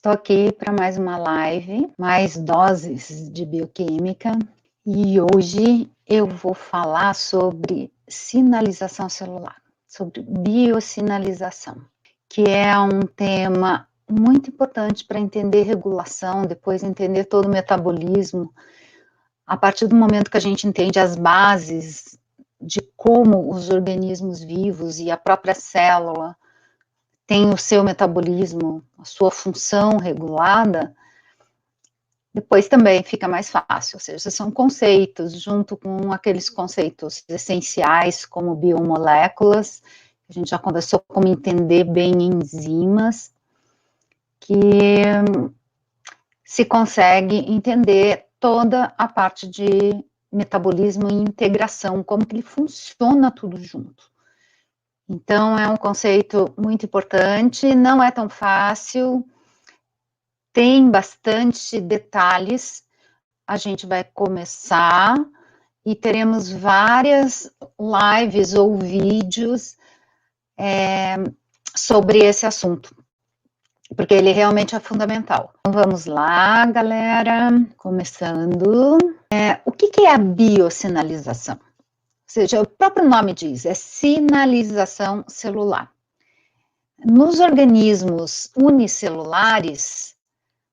Estou aqui para mais uma live, mais doses de bioquímica, e hoje eu vou falar sobre sinalização celular, sobre biosinalização, que é um tema muito importante para entender regulação, depois entender todo o metabolismo. A partir do momento que a gente entende as bases de como os organismos vivos e a própria célula tem o seu metabolismo, a sua função regulada, depois também fica mais fácil, ou seja, são conceitos, junto com aqueles conceitos essenciais, como biomoléculas, a gente já conversou como entender bem enzimas, que se consegue entender toda a parte de metabolismo e integração, como que ele funciona tudo junto. Então, é um conceito muito importante, não é tão fácil, tem bastante detalhes. A gente vai começar e teremos várias lives ou vídeos sobre esse assunto, porque ele realmente é fundamental. Então, vamos lá, galera, começando. O que é a biosinalização? Ou seja, o próprio nome diz, é sinalização celular. Nos organismos unicelulares,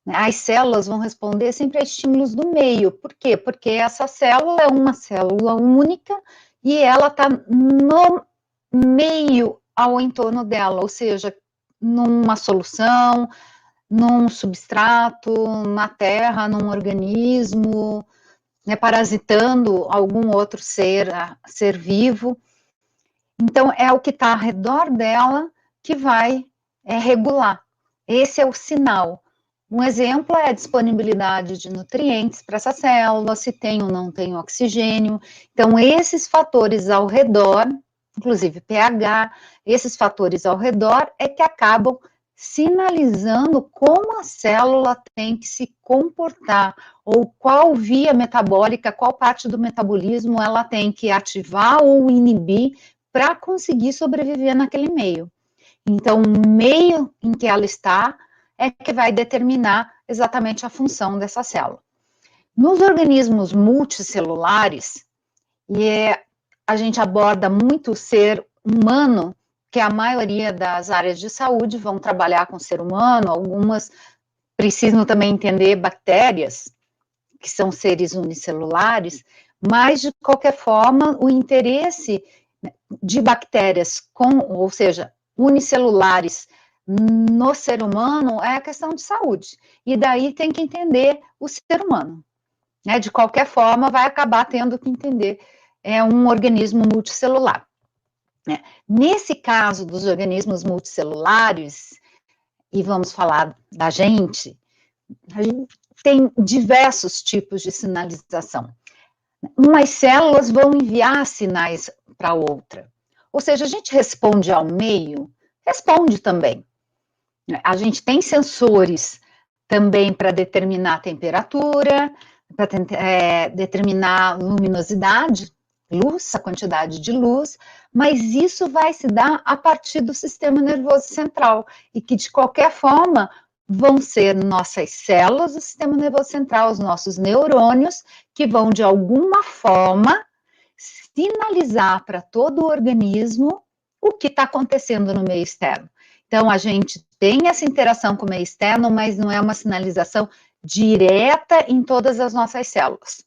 as células vão responder sempre a estímulos do meio. Por quê? Porque essa célula é uma célula única e ela está no meio ao entorno dela, ou seja, numa solução, num substrato, na terra, num organismo, parasitando algum outro ser vivo. Então, é o que está ao redor dela que vai regular. Esse é o sinal. Um exemplo é a disponibilidade de nutrientes para essa célula, se tem ou não tem oxigênio. Então, esses fatores ao redor, inclusive pH, esses fatores ao redor é que acabam sinalizando como a célula tem que se comportar, ou qual via metabólica, qual parte do metabolismo ela tem que ativar ou inibir para conseguir sobreviver naquele meio. Então, o meio em que ela está é que vai determinar exatamente a função dessa célula. Nos organismos multicelulares, a gente aborda muito o ser humano, que a maioria das áreas de saúde vão trabalhar com o ser humano, algumas precisam também entender bactérias, que são seres unicelulares, mas, de qualquer forma, o interesse de bactérias ou seja, unicelulares no ser humano é a questão de saúde. E daí tem que entender o ser humano. De qualquer forma, vai acabar tendo que entender um organismo multicelular. Nesse caso dos organismos multicelulares, e vamos falar da gente, a gente tem diversos tipos de sinalização. Umas células vão enviar sinais para outra. Ou seja, a gente responde ao meio, responde também. A gente tem sensores também para determinar a temperatura, para determinar luminosidade, luz, a quantidade de luz, mas isso vai se dar a partir do sistema nervoso central, e que, de qualquer forma, vão ser nossas células do sistema nervoso central, os nossos neurônios, que vão, de alguma forma, sinalizar para todo o organismo o que está acontecendo no meio externo. Então, a gente tem essa interação com o meio externo, mas não é uma sinalização direta em todas as nossas células.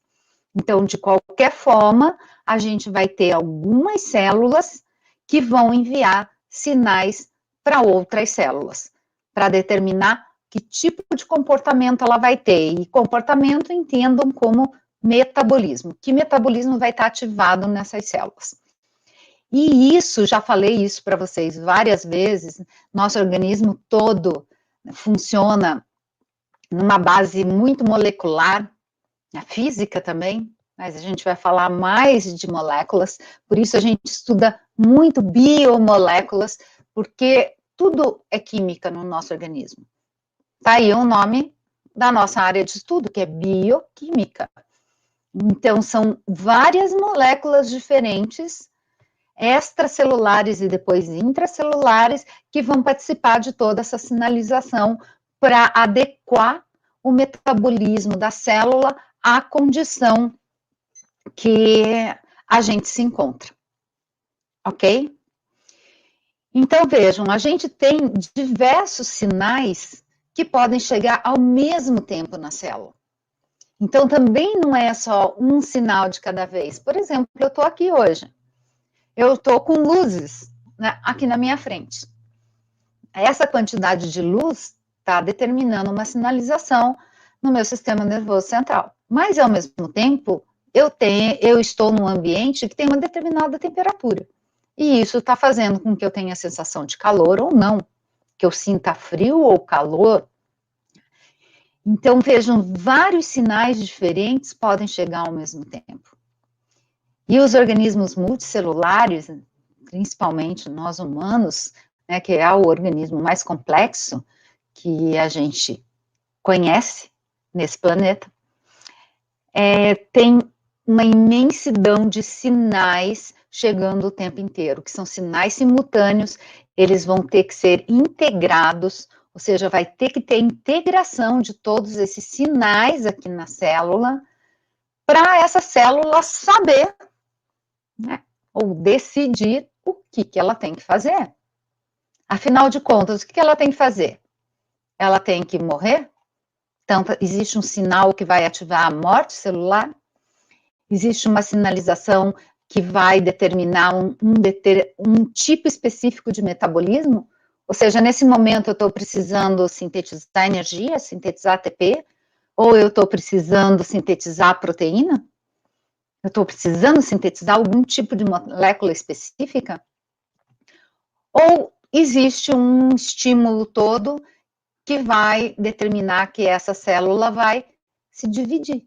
Então, de qualquer forma, a gente vai ter algumas células que vão enviar sinais para outras células, para determinar que tipo de comportamento ela vai ter. E comportamento entendam como metabolismo. Que metabolismo vai estar ativado nessas células? E isso, já falei isso para vocês várias vezes, nosso organismo todo funciona numa base muito molecular, a física também, mas a gente vai falar mais de moléculas, por isso a gente estuda muito biomoléculas, porque tudo é química no nosso organismo. Tá aí o nome da nossa área de estudo, que é bioquímica. Então, são várias moléculas diferentes, extracelulares e depois intracelulares, que vão participar de toda essa sinalização para adequar o metabolismo da célula à condição que a gente se encontra, ok? Então, vejam, a gente tem diversos sinais que podem chegar ao mesmo tempo na célula. Então, também não é só um sinal de cada vez. Por exemplo, eu estou aqui hoje. Eu estou com luzes, né, aqui na minha frente. Essa quantidade de luz está determinando uma sinalização no meu sistema nervoso central. Mas, ao mesmo tempo, eu estou num ambiente que tem uma determinada temperatura. E isso está fazendo com que eu tenha a sensação de calor ou não, que eu sinta frio ou calor. Então, vejam, vários sinais diferentes podem chegar ao mesmo tempo. E os organismos multicelulares, principalmente nós humanos, né, que é o organismo mais complexo que a gente conhece nesse planeta, tem uma imensidão de sinais chegando o tempo inteiro, que são sinais simultâneos, eles vão ter que ser integrados, ou seja, vai ter que ter integração de todos esses sinais aqui na célula, para essa célula saber, né, ou decidir o que ela tem que fazer. Afinal de contas, o que ela tem que fazer? Ela tem que morrer? Então, existe um sinal que vai ativar a morte celular? Existe uma sinalização que vai determinar um tipo específico de metabolismo? Ou seja, nesse momento eu estou precisando sintetizar energia, sintetizar ATP? Ou eu estou precisando sintetizar proteína? Eu estou precisando sintetizar algum tipo de molécula específica? Ou existe um estímulo todo que vai determinar que essa célula vai se dividir?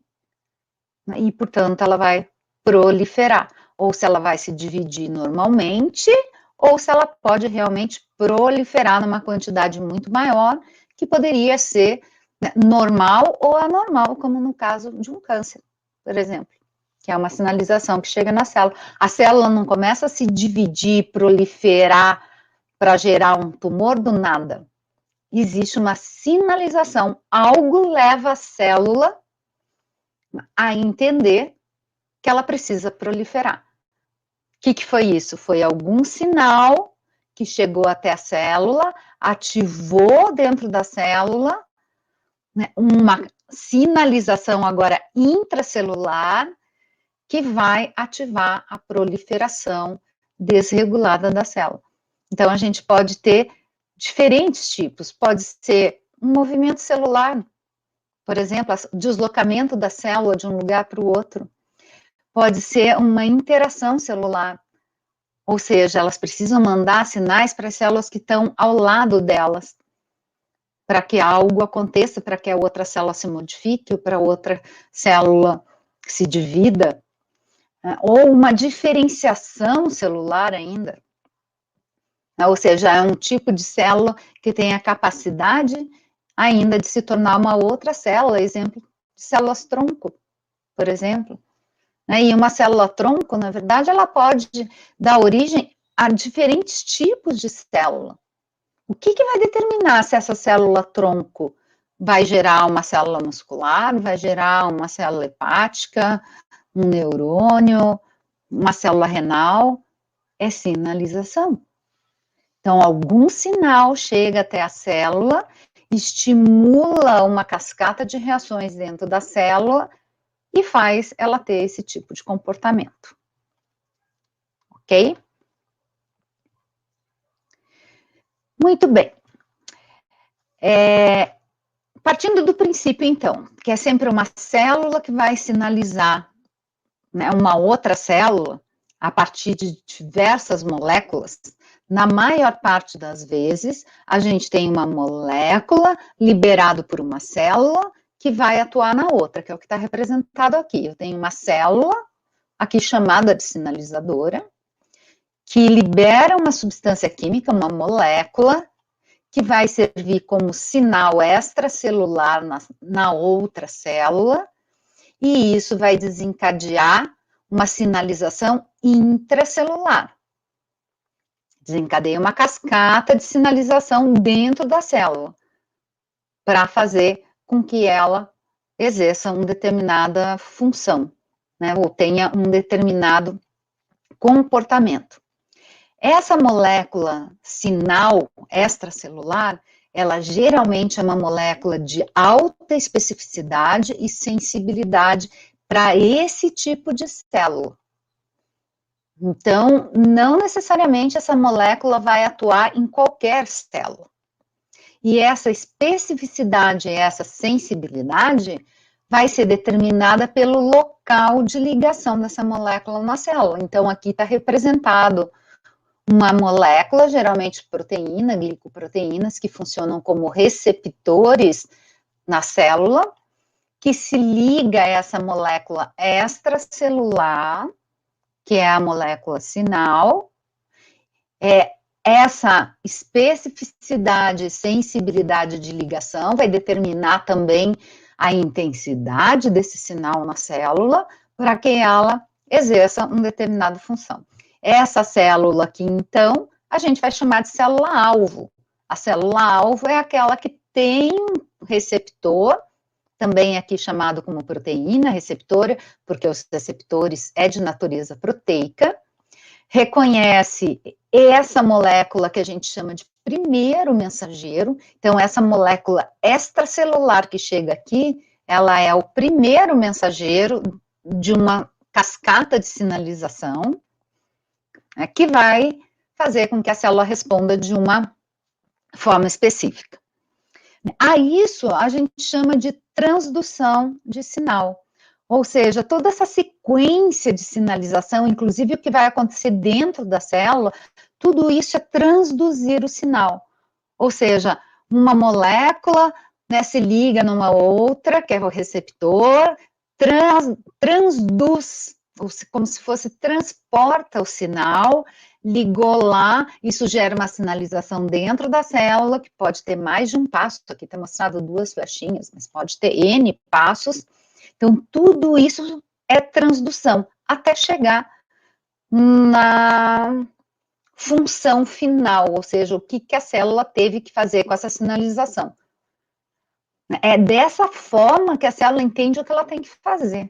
E, portanto, ela vai proliferar. Ou se ela vai se dividir normalmente, ou se ela pode realmente proliferar numa quantidade muito maior, que poderia ser, né, normal ou anormal, como no caso de um câncer, por exemplo, que é uma sinalização que chega na célula. A célula não começa a se dividir, proliferar para gerar um tumor do nada. Existe uma sinalização, algo leva a célula a entender que ela precisa proliferar. O que foi isso? Foi algum sinal que chegou até a célula, ativou dentro da célula, né, uma sinalização agora intracelular que vai ativar a proliferação desregulada da célula. Então, a gente pode ter diferentes tipos, pode ser um movimento celular, por exemplo, o deslocamento da célula de um lugar para o outro. Pode ser uma interação celular, ou seja, elas precisam mandar sinais para as células que estão ao lado delas, para que algo aconteça, para que a outra célula se modifique, ou para a outra célula se divida, ou uma diferenciação celular ainda, ou seja, é um tipo de célula que tem a capacidade ainda de se tornar uma outra célula, exemplo de células tronco, por exemplo. E uma célula-tronco, na verdade, ela pode dar origem a diferentes tipos de célula. O que vai determinar se essa célula-tronco vai gerar uma célula muscular, vai gerar uma célula hepática, um neurônio, uma célula renal? É sinalização. Então, algum sinal chega até a célula, estimula uma cascata de reações dentro da célula e faz ela ter esse tipo de comportamento. Ok? Muito bem. Partindo do princípio, então, que é sempre uma célula que vai sinalizar, né, uma outra célula a partir de diversas moléculas, na maior parte das vezes, a gente tem uma molécula liberada por uma célula que vai atuar na outra, que é o que está representado aqui. Eu tenho uma célula, aqui chamada de sinalizadora, que libera uma substância química, uma molécula, que vai servir como sinal extracelular na outra célula, e isso vai desencadear uma sinalização intracelular. Desencadeia uma cascata de sinalização dentro da célula, para fazer com que ela exerça uma determinada função, né, ou tenha um determinado comportamento. Essa molécula sinal extracelular, ela geralmente é uma molécula de alta especificidade e sensibilidade para esse tipo de célula. Então, não necessariamente essa molécula vai atuar em qualquer célula. E essa especificidade e essa sensibilidade vai ser determinada pelo local de ligação dessa molécula na célula. Então, aqui está representado uma molécula, geralmente proteína, glicoproteínas, que funcionam como receptores na célula, que se liga a essa molécula extracelular, que é a molécula sinal. Essa especificidade e sensibilidade de ligação vai determinar também a intensidade desse sinal na célula, para que ela exerça uma determinada função. Essa célula aqui, então, a gente vai chamar de célula-alvo. A célula-alvo é aquela que tem um receptor, também aqui chamado como proteína receptora, porque os receptores é de natureza proteica, reconhece essa molécula que a gente chama de primeiro mensageiro. Então, essa molécula extracelular que chega aqui, ela é o primeiro mensageiro de uma cascata de sinalização, né, que vai fazer com que a célula responda de uma forma específica. A isso a gente chama de transdução de sinal. Ou seja, toda essa sequência de sinalização, inclusive o que vai acontecer dentro da célula, tudo isso é transduzir o sinal. Ou seja, uma molécula, né, se liga numa outra, que é o receptor, transduz, como se fosse transporta o sinal, ligou lá, isso gera uma sinalização dentro da célula, que pode ter mais de um passo, aqui está mostrado 2 flechinhas, mas pode ter N passos. Então, tudo isso é transdução, até chegar na função final, ou seja, o que a célula teve que fazer com essa sinalização. É dessa forma que a célula entende o que ela tem que fazer.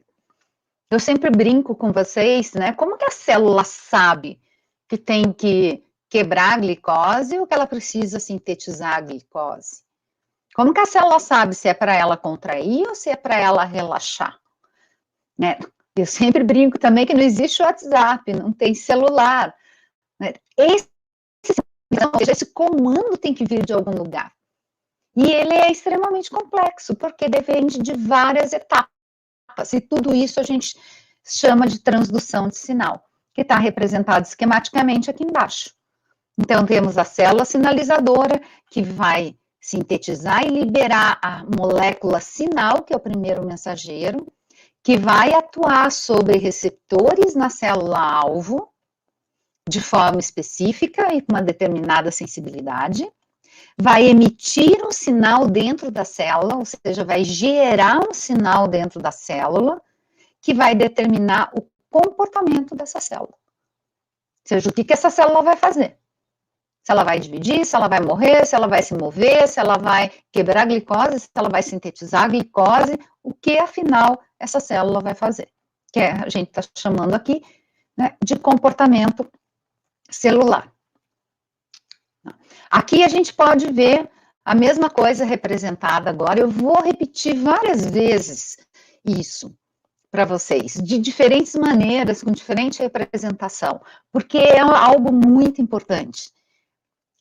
Eu sempre brinco com vocês, né? Como que a célula sabe que tem que quebrar a glicose ou que ela precisa sintetizar a glicose? Como que a célula sabe se é para ela contrair ou se é para ela relaxar? Né? Eu sempre brinco também que não existe WhatsApp, não tem celular. Né? Esse comando tem que vir de algum lugar. E ele é extremamente complexo, porque depende de várias etapas. E tudo isso a gente chama de transdução de sinal, que está representado esquematicamente aqui embaixo. Então, temos a célula sinalizadora, que vai sintetizar e liberar a molécula sinal, que é o primeiro mensageiro, que vai atuar sobre receptores na célula-alvo, de forma específica e com uma determinada sensibilidade, vai emitir um sinal dentro da célula, ou seja, vai gerar um sinal dentro da célula, que vai determinar o comportamento dessa célula. Ou seja, o que essa célula vai fazer. Se ela vai dividir, se ela vai morrer, se ela vai se mover, se ela vai quebrar a glicose, se ela vai sintetizar a glicose, o que, afinal, essa célula vai fazer. Que a gente está chamando aqui, né, de comportamento celular. Aqui a gente pode ver a mesma coisa representada agora. Eu vou repetir várias vezes isso para vocês, de diferentes maneiras, com diferente representação, porque é algo muito importante.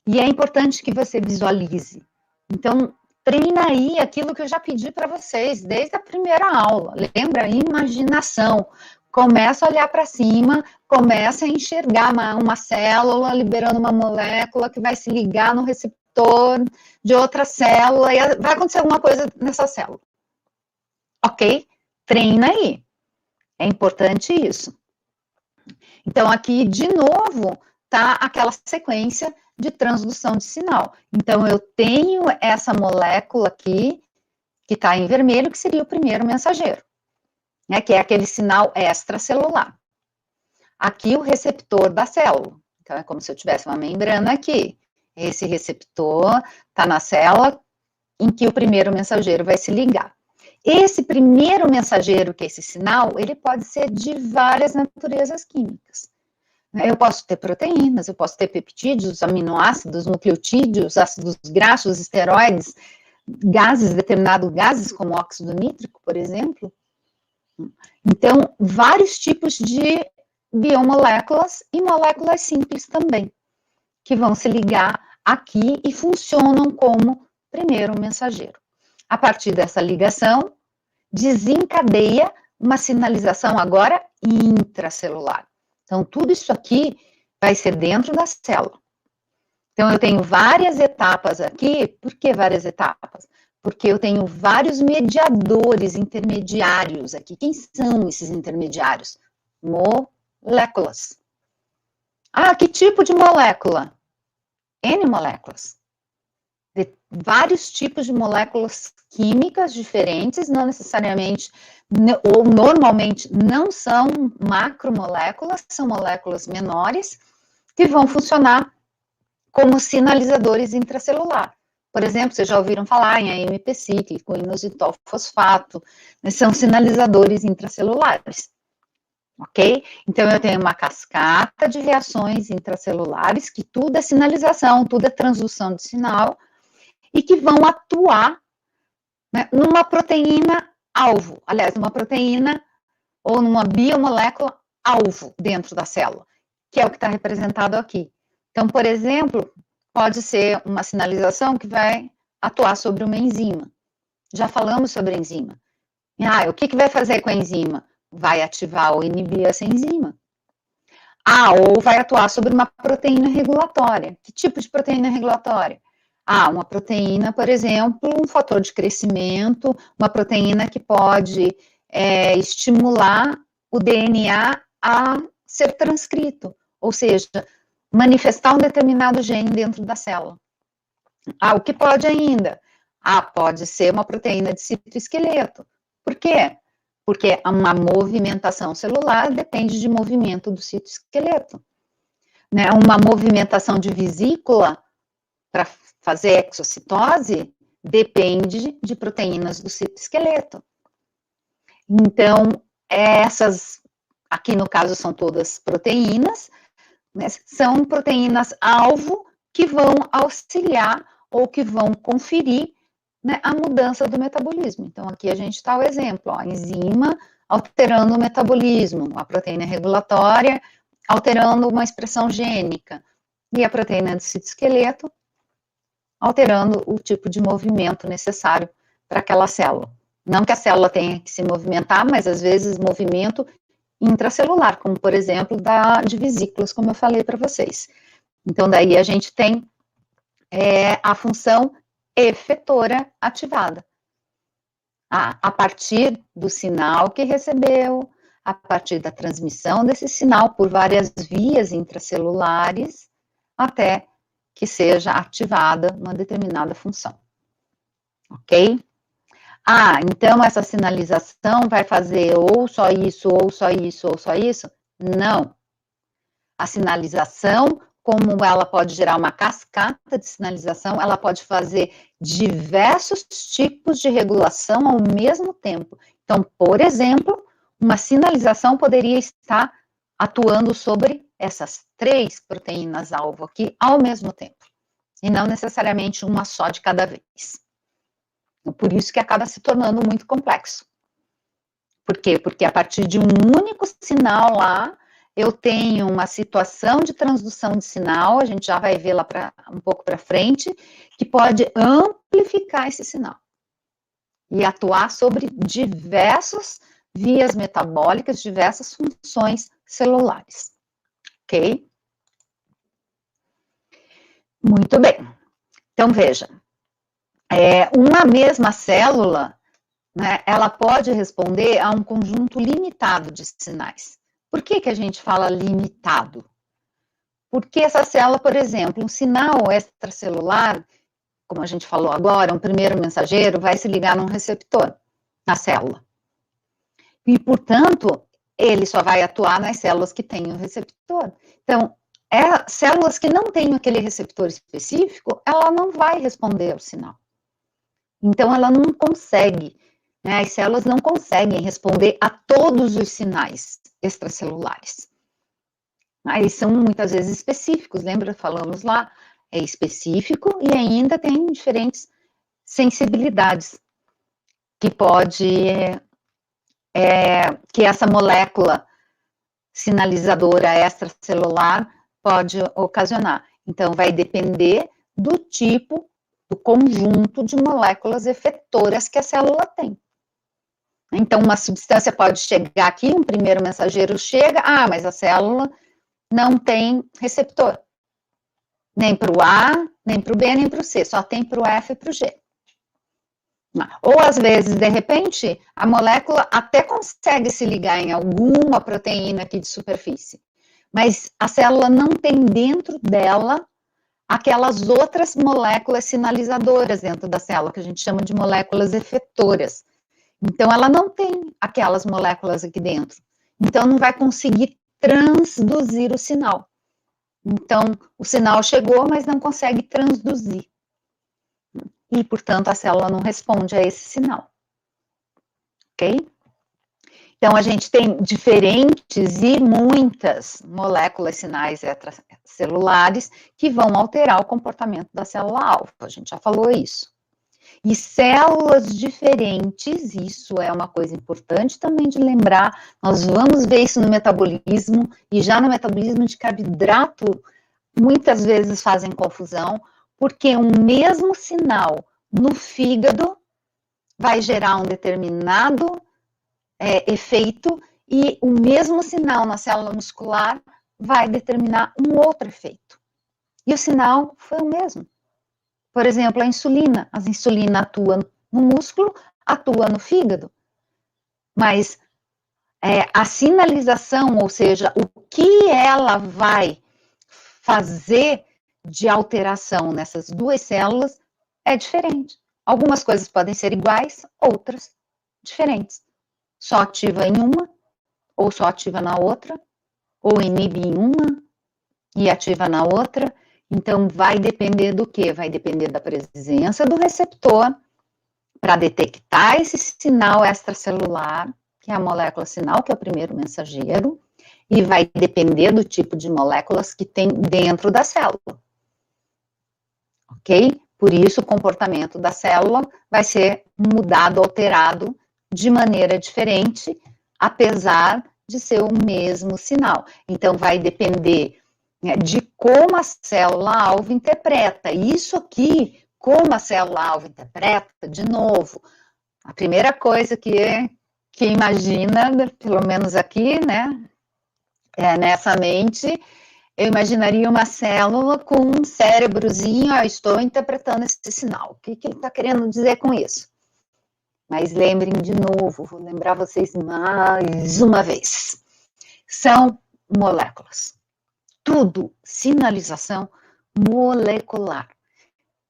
E é importante que você visualize. Então, treina aí aquilo que eu já pedi para vocês desde a primeira aula. Lembra? Imaginação. Começa a olhar para cima, começa a enxergar uma célula liberando uma molécula que vai se ligar no receptor de outra célula e vai acontecer alguma coisa nessa célula. Ok? Treina aí. É importante isso. Então, aqui, de novo, tá aquela sequência de transdução de sinal. Então, eu tenho essa molécula aqui, que está em vermelho, que seria o primeiro mensageiro, né, que é aquele sinal extracelular. Aqui, o receptor da célula. Então, é como se eu tivesse uma membrana aqui. Esse receptor está na célula, em que o primeiro mensageiro vai se ligar. Esse primeiro mensageiro, que é esse sinal, ele pode ser de várias naturezas químicas. Eu posso ter proteínas, eu posso ter peptídeos, aminoácidos, nucleotídeos, ácidos graxos, esteroides, gases, determinados gases, como óxido nítrico, por exemplo. Então, vários tipos de biomoléculas e moléculas simples também, que vão se ligar aqui e funcionam como primeiro mensageiro. A partir dessa ligação, desencadeia uma sinalização agora intracelular. Então, tudo isso aqui vai ser dentro da célula. Então, eu tenho várias etapas aqui. Por que várias etapas? Porque eu tenho vários mediadores intermediários aqui. Quem são esses intermediários? Moléculas. Ah, que tipo de molécula? N moléculas. De vários tipos de moléculas químicas diferentes, não necessariamente, ou normalmente não são macromoléculas, são moléculas menores, que vão funcionar como sinalizadores intracelular. Por exemplo, vocês já ouviram falar em AMP cíclico, inositol fosfato, são sinalizadores intracelulares. Ok? Então, eu tenho uma cascata de reações intracelulares, que tudo é sinalização, tudo é transdução de sinal, e que vão atuar, né, numa proteína alvo, aliás, numa proteína ou numa biomolécula alvo dentro da célula, que é o que está representado aqui. Então, por exemplo, pode ser uma sinalização que vai atuar sobre uma enzima. Já falamos sobre a enzima. O que vai fazer com a enzima? Vai ativar ou inibir essa enzima. Ou vai atuar sobre uma proteína regulatória. Que tipo de proteína regulatória? Uma proteína, por exemplo, um fator de crescimento, uma proteína que pode estimular o DNA a ser transcrito, ou seja, manifestar um determinado gene dentro da célula. O que pode ainda? Pode ser uma proteína de citoesqueleto. Por quê? Porque uma movimentação celular depende de movimento do citoesqueleto. Né? Uma movimentação de vesícula para fazer exocitose depende de proteínas do citoesqueleto. Então, essas, aqui no caso são todas proteínas, né? São proteínas-alvo que vão auxiliar ou que vão conferir, né, a mudança do metabolismo. Então, aqui a gente está o exemplo, a enzima alterando o metabolismo, a proteína regulatória alterando uma expressão gênica, e a proteína do citoesqueleto alterando o tipo de movimento necessário para aquela célula. Não que a célula tenha que se movimentar, mas às vezes movimento intracelular, como por exemplo de vesículas, como eu falei para vocês. Então, daí a gente tem a função efetora ativada. A partir do sinal que recebeu, a partir da transmissão desse sinal por várias vias intracelulares, até que seja ativada uma determinada função. Ok? Então essa sinalização vai fazer ou só isso, ou só isso, ou só isso? Não. A sinalização, como ela pode gerar uma cascata de sinalização, ela pode fazer diversos tipos de regulação ao mesmo tempo. Então, por exemplo, uma sinalização poderia estar atuando sobre essas 3 proteínas-alvo aqui ao mesmo tempo, e não necessariamente uma só de cada vez. Por isso que acaba se tornando muito complexo. Por quê? Porque a partir de um único sinal lá, eu tenho uma situação de transdução de sinal, a gente já vai ver lá um pouco para frente, que pode amplificar esse sinal e atuar sobre diversas vias metabólicas, diversas funções celulares. Ok? Muito bem. Então, veja, uma mesma célula, né, ela pode responder a um conjunto limitado de sinais. Por que a gente fala limitado? Porque essa célula, por exemplo, um sinal extracelular, como a gente falou agora, um primeiro mensageiro, vai se ligar num receptor na célula. E, portanto, ele só vai atuar nas células que têm o receptor. Então, células que não têm aquele receptor específico, ela não vai responder ao sinal. Então, ela não consegue, né, as células não conseguem responder a todos os sinais extracelulares. Eles são muitas vezes específicos, lembra? Falamos lá, é específico e ainda tem diferentes sensibilidades que que essa molécula sinalizadora extracelular pode ocasionar. Então, vai depender do tipo, do conjunto de moléculas efetoras que a célula tem. Então, uma substância pode chegar aqui, um primeiro mensageiro chega, mas a célula não tem receptor. Nem para o A, nem para o B, nem para o C, só tem para o F e para o G. Ou, às vezes, de repente, a molécula até consegue se ligar em alguma proteína aqui de superfície, mas a célula não tem dentro dela aquelas outras moléculas sinalizadoras dentro da célula, que a gente chama de moléculas efetoras. Então, ela não tem aquelas moléculas aqui dentro. Então, não vai conseguir transduzir o sinal. Então, o sinal chegou, mas não consegue transduzir. E, portanto, a célula não responde a esse sinal. Ok? Então, a gente tem diferentes e muitas moléculas sinais extracelulares que vão alterar o comportamento da célula-alvo. A gente já falou isso. E células diferentes, isso é uma coisa importante também de lembrar, nós vamos ver isso no metabolismo, e já no metabolismo de carboidrato, muitas vezes fazem confusão, porque o mesmo sinal no fígado vai gerar um determinado efeito, e o mesmo sinal na célula muscular vai determinar um outro efeito. E o sinal foi o mesmo. Por exemplo, a insulina atua no músculo, atua no fígado, mas a sinalização, ou seja, o que ela vai fazer de alteração nessas duas células é diferente. Algumas coisas podem ser iguais, outras diferentes. Só ativa em uma, ou só ativa na outra, ou inibe em uma e ativa na outra. Então, vai depender do quê? Vai depender da presença do receptor para detectar esse sinal extracelular, que é a molécula sinal, que é o primeiro mensageiro, e vai depender do tipo de moléculas que tem dentro da célula. Ok? Por isso, o comportamento da célula vai ser mudado, alterado de maneira diferente, apesar de ser o mesmo sinal. Então, vai depender de como a célula-alvo interpreta. Isso aqui, como a célula-alvo interpreta, de novo, a primeira coisa que imagina, pelo menos aqui, né, nessa mente, eu imaginaria uma célula com um cérebrozinho, estou interpretando esse sinal. O que ele está querendo dizer com isso? Mas lembrem de novo, vou lembrar vocês mais uma vez. São moléculas. Tudo sinalização molecular.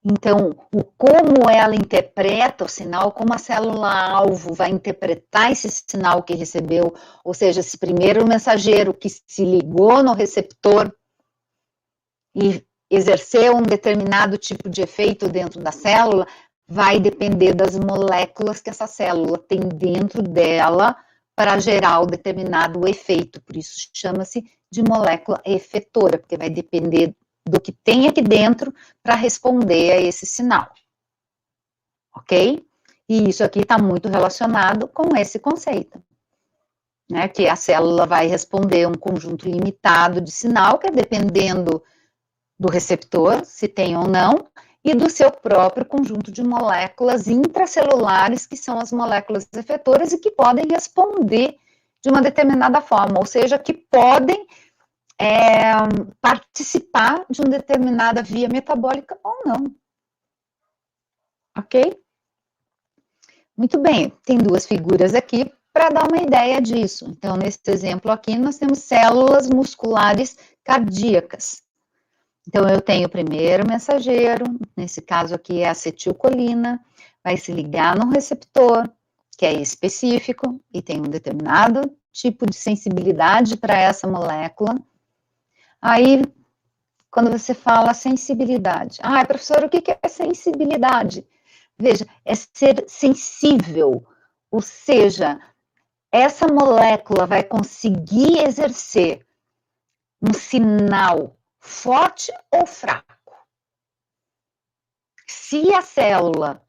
Então, como ela interpreta o sinal, como a célula-alvo vai interpretar esse sinal que recebeu, ou seja, esse primeiro mensageiro que se ligou no receptor e exerceu um determinado tipo de efeito dentro da célula, vai depender das moléculas que essa célula tem dentro dela para gerar o determinado efeito. Por isso chama-se de molécula efetora, porque vai depender do que tem aqui dentro para responder a esse sinal. Ok? E isso aqui está muito relacionado com esse conceito, né? Que a célula vai responder um conjunto limitado de sinal, que é dependendo do receptor, se tem ou não, e do seu próprio conjunto de moléculas intracelulares, que são as moléculas efetoras e que podem responder de uma determinada forma, ou seja, que podem participar de uma determinada via metabólica ou não. Ok? Muito bem, tem duas figuras aqui para dar uma ideia disso. Então, nesse exemplo aqui, nós temos células musculares cardíacas. Então, eu tenho o primeiro mensageiro, nesse caso aqui é a acetilcolina, vai se ligar no receptor, que é específico, e tem um determinado tipo de sensibilidade para essa molécula. Aí, quando você fala sensibilidade, professora, o que é sensibilidade? Veja, é ser sensível, ou seja, essa molécula vai conseguir exercer um sinal forte ou fraco. Se a célula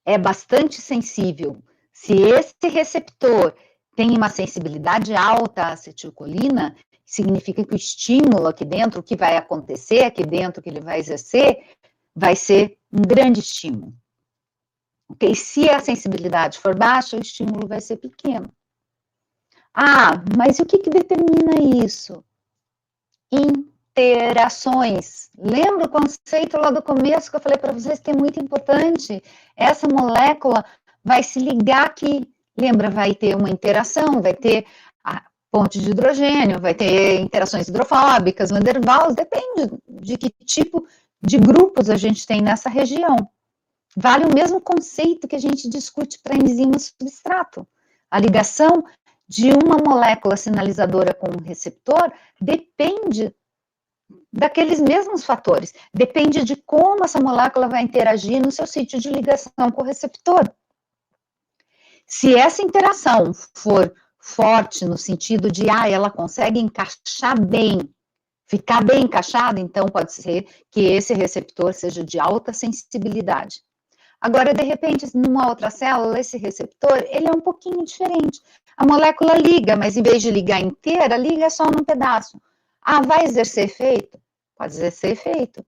é bastante sensível, se esse receptor tem uma sensibilidade alta à acetilcolina, significa que o estímulo aqui dentro, o que vai acontecer aqui dentro, que ele vai exercer, vai ser um grande estímulo. Okay? Se a sensibilidade for baixa, o estímulo vai ser pequeno. Ah, mas o que determina isso? Interações. Lembra o conceito lá do começo que eu falei para vocês que é muito importante? Essa molécula vai se ligar aqui. Lembra, vai ter uma interação, vai ter a ponte de hidrogênio, vai ter interações hidrofóbicas, Van der Waals, depende de que tipo de grupos a gente tem nessa região. Vale o mesmo conceito que a gente discute para enzima substrato. A ligação de uma molécula sinalizadora com um receptor depende daqueles mesmos fatores, depende de como essa molécula vai interagir no seu sítio de ligação com o receptor. Se essa interação for forte no sentido de, ela consegue encaixar bem, ficar bem encaixada, então pode ser que esse receptor seja de alta sensibilidade. Agora, de repente, numa outra célula, esse receptor, ele é um pouquinho diferente. A molécula liga, mas em vez de ligar inteira, liga só num pedaço. Vai exercer efeito? Pode exercer efeito.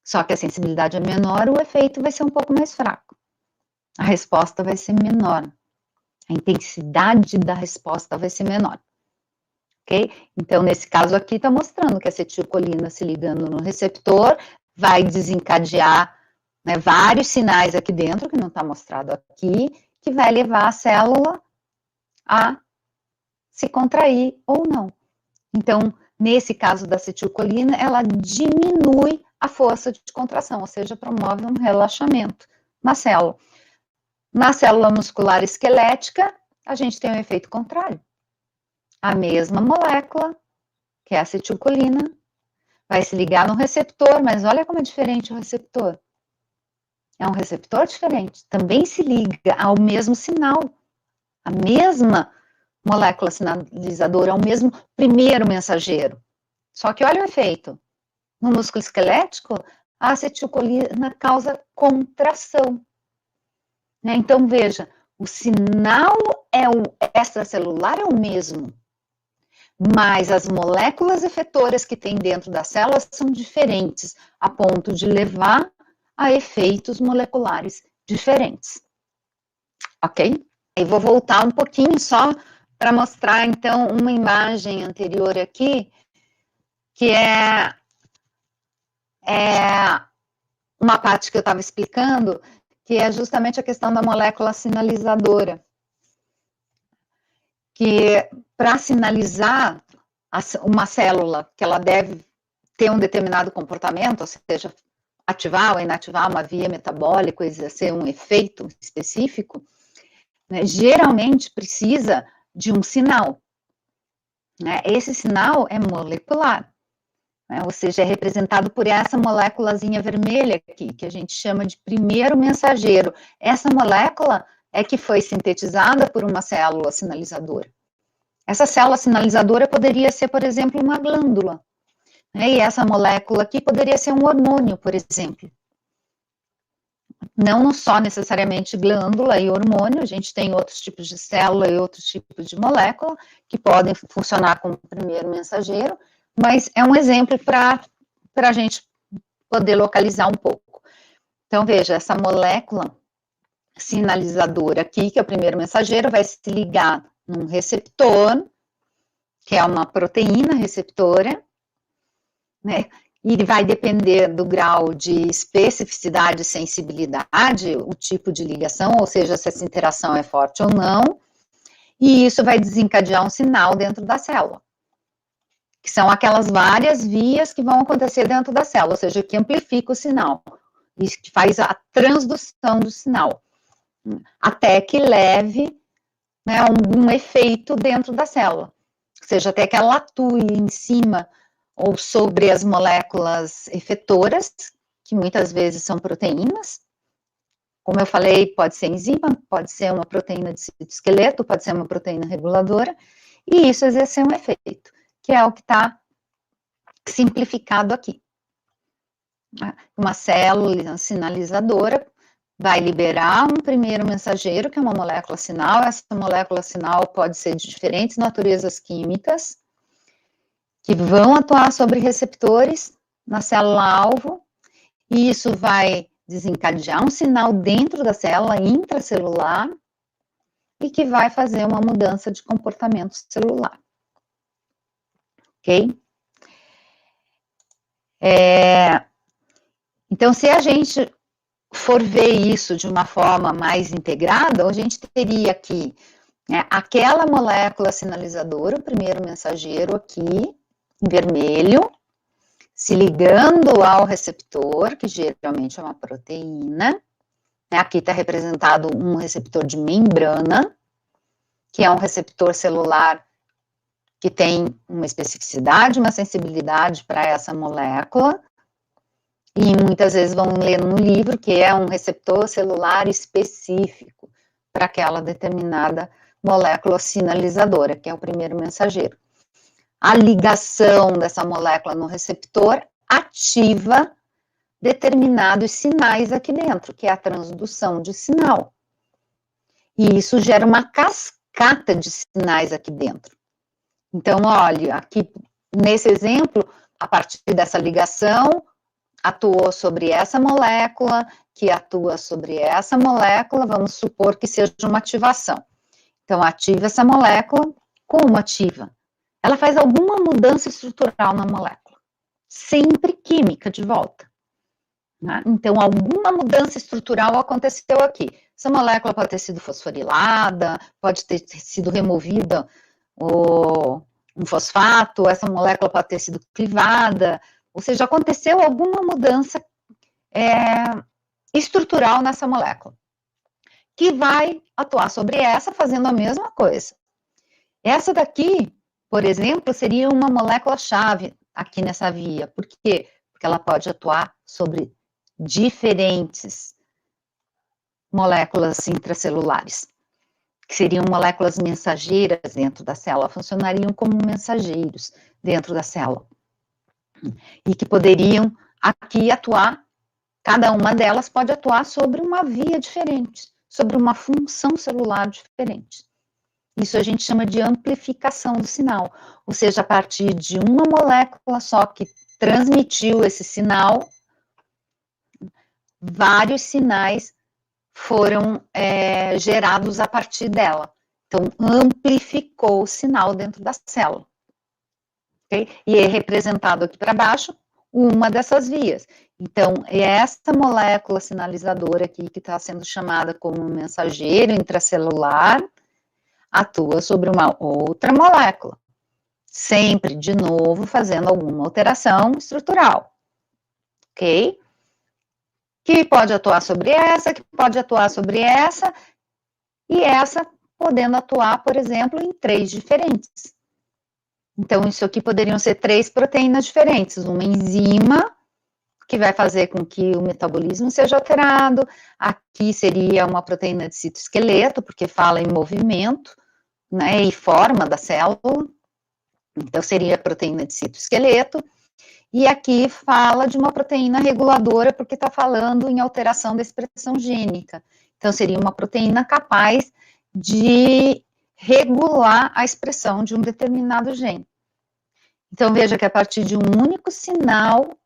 Só que a sensibilidade é menor, o efeito vai ser um pouco mais fraco. A resposta vai ser menor. A intensidade da resposta vai ser menor. Ok? Então, nesse caso aqui, está mostrando que a acetilcolina se ligando no receptor vai desencadear vários sinais aqui dentro, que não está mostrado aqui, que vai levar a célula a se contrair ou não. Então, nesse caso da acetilcolina, ela diminui a força de contração, ou seja, promove um relaxamento na célula. Na célula muscular esquelética, a gente tem um efeito contrário. A mesma molécula, que é a acetilcolina, vai se ligar no receptor, mas olha como é diferente o receptor. É um receptor diferente, também se liga ao mesmo sinal, a mesma molécula sinalizadora, ao mesmo primeiro mensageiro. Só que olha o efeito. No músculo esquelético, a acetilcolina causa contração. Então, veja, o sinal extracelular é o mesmo, mas as moléculas efetoras que tem dentro das células são diferentes, a ponto de levar a efeitos moleculares diferentes. Ok? Eu vou voltar um pouquinho só para mostrar, então, uma imagem anterior aqui, que é uma parte que eu estava explicando, que é justamente a questão da molécula sinalizadora. Que para sinalizar uma célula que ela deve ter um determinado comportamento, ou seja, ativar ou inativar uma via metabólica, exercer um efeito específico, geralmente precisa de um sinal. Esse sinal é molecular, ou seja, é representado por essa moléculazinha vermelha aqui, que a gente chama de primeiro mensageiro. Essa molécula é que foi sintetizada por uma célula sinalizadora. Essa célula sinalizadora poderia ser, por exemplo, uma glândula. E essa molécula aqui poderia ser um hormônio, por exemplo. Não só necessariamente glândula e hormônio, a gente tem outros tipos de célula e outros tipos de molécula que podem funcionar como primeiro mensageiro, mas é um exemplo para a gente poder localizar um pouco. Então, veja, essa molécula sinalizadora aqui, que é o primeiro mensageiro, vai se ligar num receptor, que é uma proteína receptora, e vai depender do grau de especificidade e sensibilidade, o tipo de ligação, ou seja, se essa interação é forte ou não, e isso vai desencadear um sinal dentro da célula, que são aquelas várias vias que vão acontecer dentro da célula, ou seja, que amplifica o sinal, e que faz a transdução do sinal, até que leve um efeito dentro da célula, ou seja, até que ela atue em cima ou sobre as moléculas efetoras, que muitas vezes são proteínas, Como eu falei, pode ser enzima, pode ser uma proteína de citoesqueleto, pode ser uma proteína reguladora, e isso exercer um efeito, que é o que está simplificado aqui. Uma célula sinalizadora vai liberar um primeiro mensageiro, que é uma molécula sinal. Essa molécula sinal pode ser de diferentes naturezas químicas, que vão atuar sobre receptores na célula-alvo, e isso vai desencadear um sinal dentro da célula intracelular e que vai fazer uma mudança de comportamento celular. Ok? Então, se a gente for ver isso de uma forma mais integrada, a gente teria aqui, né, aquela molécula sinalizadora, o primeiro mensageiro aqui, em vermelho, se ligando ao receptor, que geralmente é uma proteína, né, aqui está representado um receptor de membrana, que é um receptor celular que tem uma especificidade, uma sensibilidade para essa molécula, e muitas vezes vão ler no livro que é um receptor celular específico para aquela determinada molécula sinalizadora, que é o primeiro mensageiro. A ligação dessa molécula no receptor ativa determinados sinais aqui dentro, que é a transdução de sinal. E isso gera uma cascata de sinais aqui dentro. Então, olha, aqui nesse exemplo, a partir dessa ligação, atuou sobre essa molécula, que atua sobre essa molécula, vamos supor que seja uma ativação. Então, ativa essa molécula, como ativa? Ela faz alguma mudança estrutural na molécula, sempre química de volta. Né? Então, alguma mudança estrutural aconteceu aqui. Essa molécula pode ter sido fosforilada, pode ter sido removida um fosfato, essa molécula pode ter sido clivada, ou seja, aconteceu alguma mudança estrutural nessa molécula, que vai atuar sobre essa fazendo a mesma coisa. Essa daqui, por exemplo, seria uma molécula-chave aqui nessa via. Por quê? Porque ela pode atuar sobre diferentes moléculas intracelulares, que seriam moléculas mensageiras dentro da célula, funcionariam como mensageiros dentro da célula. E que poderiam aqui atuar, cada uma delas pode atuar sobre uma via diferente, sobre uma função celular diferente. Isso a gente chama de amplificação do sinal, ou seja, a partir de uma molécula só que transmitiu esse sinal, vários sinais foram gerados a partir dela. Então, amplificou o sinal dentro da célula. Okay? E é representado aqui para baixo uma dessas vias. Então, é essa molécula sinalizadora aqui que está sendo chamada como mensageiro intracelular, atua sobre uma outra molécula, sempre, de novo, fazendo alguma alteração estrutural, ok? Que pode atuar sobre essa, que pode atuar sobre essa, e essa podendo atuar, por exemplo, em 3 diferentes. Então, isso aqui poderiam ser 3 proteínas diferentes, uma enzima, que vai fazer com que o metabolismo seja alterado, aqui seria uma proteína de citoesqueleto, porque fala em movimento, né, e forma da célula, então seria a proteína de citoesqueleto, e aqui fala de uma proteína reguladora, porque está falando em alteração da expressão gênica, então seria uma proteína capaz de regular a expressão de um determinado gene. Então veja que a partir de um único sinal,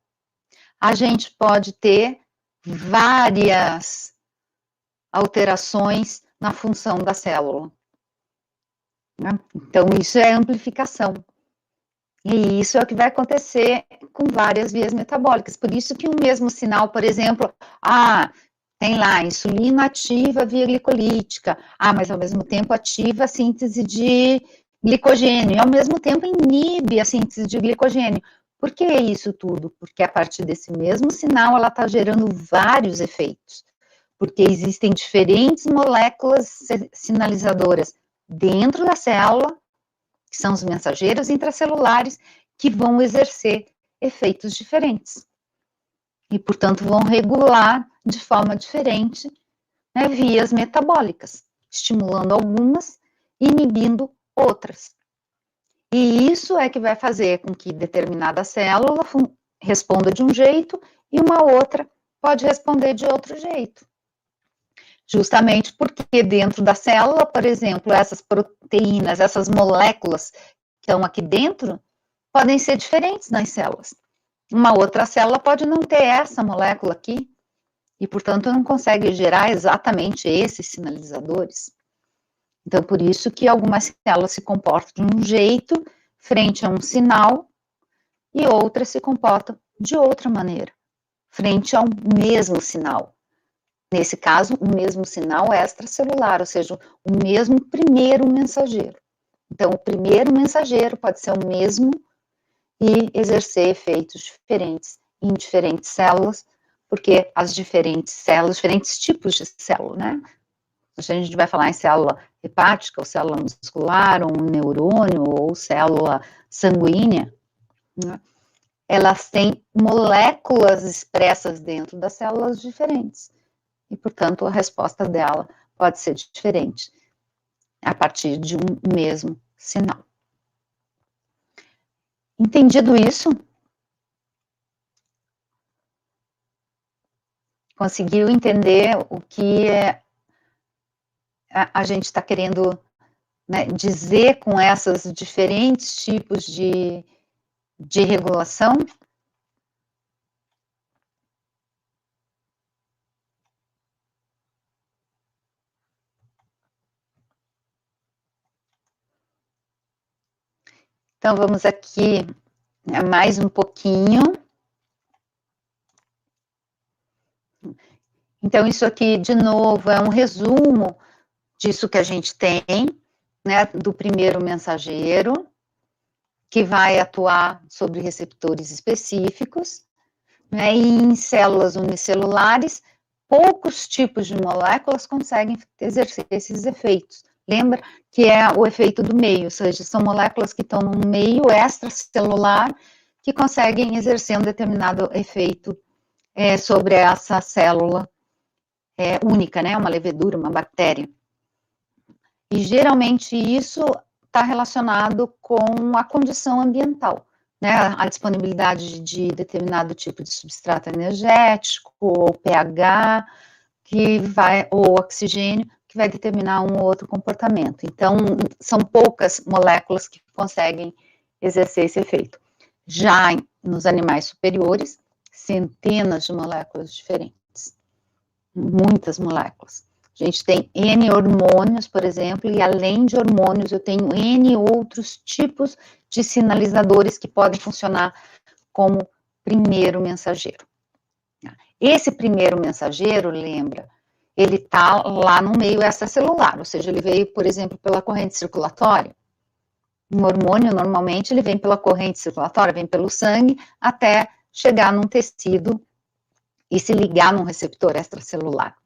a gente pode ter várias alterações na função da célula. Então, isso é amplificação. E isso é o que vai acontecer com várias vias metabólicas. Por isso que o mesmo sinal, por exemplo, tem lá, insulina ativa via glicolítica, mas ao mesmo tempo ativa a síntese de glicogênio, e ao mesmo tempo inibe a síntese de glicogênio. Por que isso tudo? Porque a partir desse mesmo sinal, ela está gerando vários efeitos. Porque existem diferentes moléculas sinalizadoras dentro da célula, que são os mensageiros intracelulares, que vão exercer efeitos diferentes. E, portanto, vão regular de forma diferente né, vias metabólicas, estimulando algumas, inibindo outras. E isso é que vai fazer com que determinada célula responda de um jeito e uma outra pode responder de outro jeito. Justamente porque dentro da célula, por exemplo, essas proteínas, essas moléculas que estão aqui dentro, podem ser diferentes nas células. Uma outra célula pode não ter essa molécula aqui, e, portanto, não consegue gerar exatamente esses sinalizadores. Então, por isso que algumas células se comportam de um jeito frente a um sinal e outras se comportam de outra maneira, frente ao mesmo sinal. Nesse caso, o mesmo sinal extracelular, ou seja, o mesmo primeiro mensageiro. Então, o primeiro mensageiro pode ser o mesmo e exercer efeitos diferentes em diferentes células, porque as diferentes células, diferentes tipos de célula, né? A gente vai falar em célula hepática, ou célula muscular, ou um neurônio, ou célula sanguínea, né? Elas têm moléculas expressas dentro das células diferentes. E, portanto, a resposta dela pode ser diferente a partir de um mesmo sinal. Entendido isso? Conseguiu entender o que a gente está querendo, né, dizer com esses diferentes tipos de regulação? Então, vamos aqui, né, mais um pouquinho. Então, isso aqui, de novo, é um resumo disso que a gente tem, né, do primeiro mensageiro, que vai atuar sobre receptores específicos, né, e em células unicelulares, poucos tipos de moléculas conseguem exercer esses efeitos. Lembra que é o efeito do meio, ou seja, são moléculas que estão no meio extracelular que conseguem exercer um determinado efeito sobre essa célula única, né, uma levedura, uma bactéria. E geralmente isso está relacionado com a condição ambiental, né, a disponibilidade de determinado tipo de substrato energético, ou pH, ou oxigênio, que vai determinar um ou outro comportamento. Então, são poucas moléculas que conseguem exercer esse efeito. Já nos animais superiores, centenas de moléculas diferentes, muitas moléculas. A gente tem N hormônios, por exemplo, e além de hormônios, eu tenho N outros tipos de sinalizadores que podem funcionar como primeiro mensageiro. Esse primeiro mensageiro, lembra, ele está lá no meio extracelular, ou seja, ele veio, por exemplo, pela corrente circulatória. Um hormônio, normalmente, ele vem pela corrente circulatória, vem pelo sangue, até chegar num tecido e se ligar num receptor extracelular.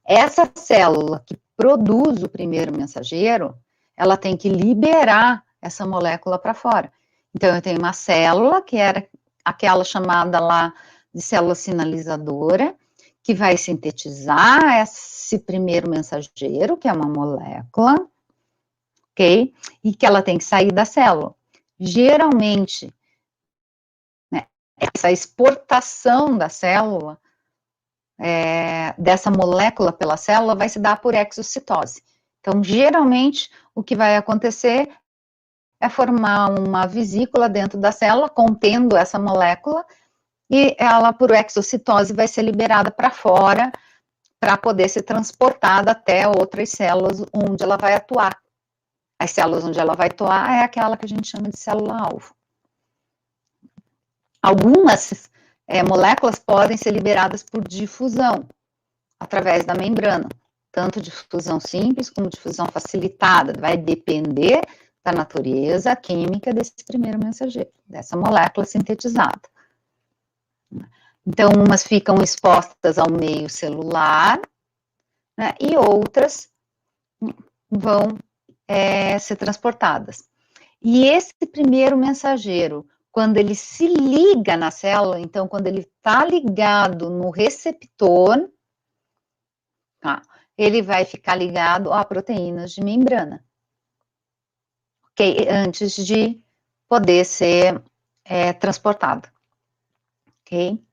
Essa célula que produz o primeiro mensageiro, ela tem que liberar essa molécula para fora. Então, eu tenho uma célula, que era aquela chamada lá de célula sinalizadora, que vai sintetizar esse primeiro mensageiro, que é uma molécula, ok? E que ela tem que sair da célula. Geralmente, né, essa exportação da célula, dessa molécula pela célula, vai se dar por exocitose. Então, geralmente, o que vai acontecer é formar uma vesícula dentro da célula, contendo essa molécula, e ela, por exocitose, vai ser liberada para fora, para poder ser transportada até outras células onde ela vai atuar. As células onde ela vai atuar é aquela que a gente chama de célula-alvo. Algumas moléculas podem ser liberadas por difusão, através da membrana, tanto difusão simples como difusão facilitada, vai depender da natureza química desse primeiro mensageiro, dessa molécula sintetizada. Então, umas ficam expostas ao meio celular, né, e outras vão ser transportadas. E esse primeiro mensageiro, quando ele se liga na célula, então, quando ele está ligado no receptor, tá? Ele vai ficar ligado a proteínas de membrana, ok? Antes de poder ser transportado, ok?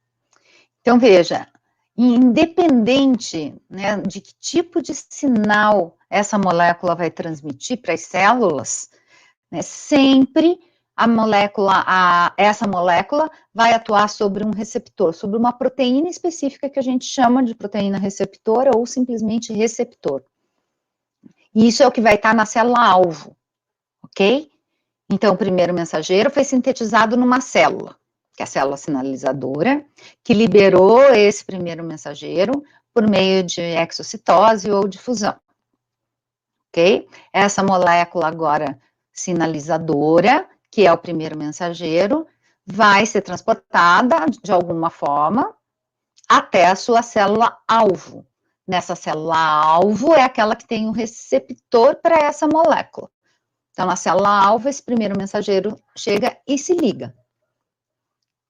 Então, veja, independente, né, de que tipo de sinal essa molécula vai transmitir para as células, né, sempre essa molécula vai atuar sobre um receptor, sobre uma proteína específica que a gente chama de proteína receptora ou simplesmente receptor. E isso é o que vai estar na célula-alvo, ok? Então, o primeiro mensageiro foi sintetizado numa célula, que é a célula sinalizadora, que liberou esse primeiro mensageiro por meio de exocitose ou difusão, ok? Essa molécula agora sinalizadora, que é o primeiro mensageiro, vai ser transportada de alguma forma até a sua célula-alvo. Nessa célula-alvo é aquela que tem um receptor para essa molécula. Então, na célula-alvo, esse primeiro mensageiro chega e se liga.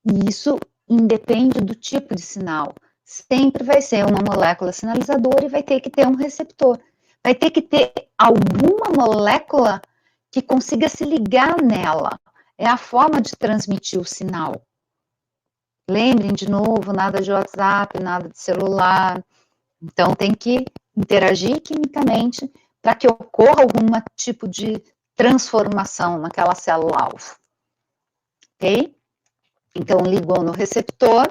E isso independe do tipo de sinal. Sempre vai ser uma molécula sinalizadora e vai ter que ter um receptor. Vai ter que ter alguma molécula que consiga se ligar nela. É a forma de transmitir o sinal. Lembrem, de novo, nada de WhatsApp, nada de celular. Então, tem que interagir quimicamente para que ocorra algum tipo de transformação naquela célula-alvo. Ok? Então, ligou no receptor.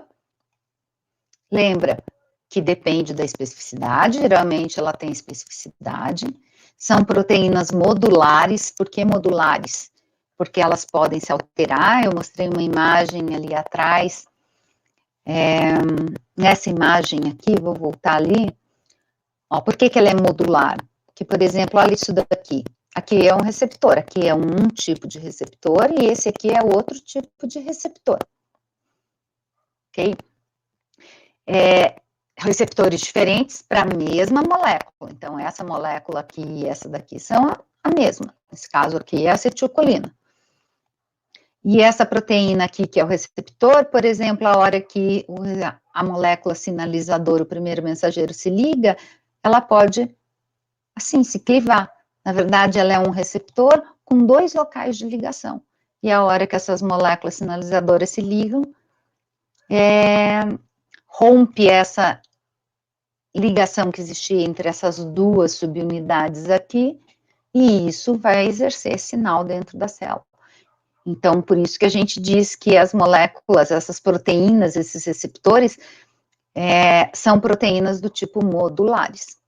Lembra que depende da especificidade, geralmente ela tem especificidade. São proteínas modulares. Por que modulares? Porque elas podem se alterar. Eu mostrei uma imagem ali atrás. Nessa imagem aqui, vou voltar ali. Ó, por que ela é modular? Porque, por exemplo, olha isso daqui. Aqui é um receptor, aqui é um tipo de receptor e esse aqui é outro tipo de receptor. Ok? Receptores diferentes para a mesma molécula. Então, essa molécula aqui e essa daqui são a mesma. Nesse caso aqui é a acetilcolina. E essa proteína aqui, que é o receptor, por exemplo, a hora que a molécula sinalizadora, o primeiro mensageiro, se liga, ela pode, assim, se clivar. Na verdade, ela é um receptor com 2 locais de ligação. E a hora que essas moléculas sinalizadoras se ligam, rompe essa ligação que existia entre essas 2 subunidades aqui, e isso vai exercer sinal dentro da célula. Então, por isso que a gente diz que as moléculas, essas proteínas, esses receptores, são proteínas do tipo modulares.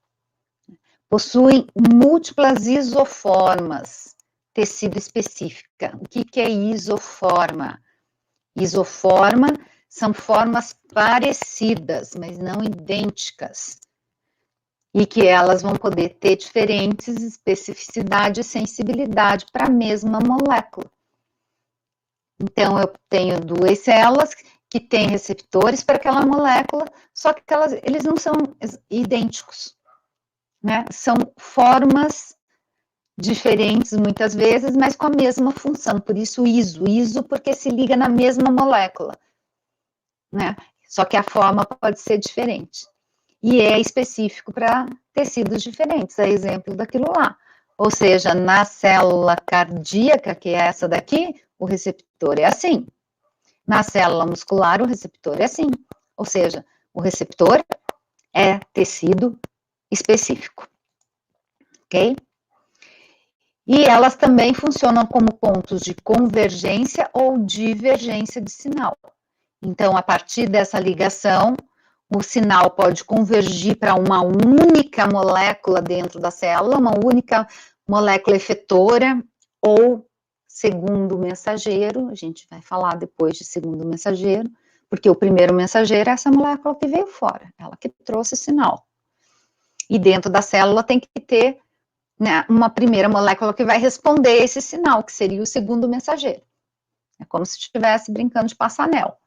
Possuem múltiplas isoformas, tecido específica. O que é isoforma? Isoforma são formas parecidas, mas não idênticas. E que elas vão poder ter diferentes especificidade e sensibilidade para a mesma molécula. Então, eu tenho 2 células que têm receptores para aquela molécula, só que eles não são idênticos, né? São formas diferentes, muitas vezes, mas com a mesma função, por isso iso porque se liga na mesma molécula, né? Só que a forma pode ser diferente. E é específico para tecidos diferentes, é exemplo daquilo lá. Ou seja, na célula cardíaca, que é essa daqui, o receptor é assim. Na célula muscular, o receptor é assim. Ou seja, o receptor é tecido específico. Ok? E elas também funcionam como pontos de convergência ou divergência de sinal. Então, a partir dessa ligação, o sinal pode convergir para uma única molécula dentro da célula, uma única molécula efetora, ou segundo mensageiro, a gente vai falar depois de segundo mensageiro, porque o primeiro mensageiro é essa molécula que veio fora, ela que trouxe o sinal. E dentro da célula tem que ter, né, uma primeira molécula que vai responder esse sinal, que seria o segundo mensageiro. É como se estivesse brincando de passanel.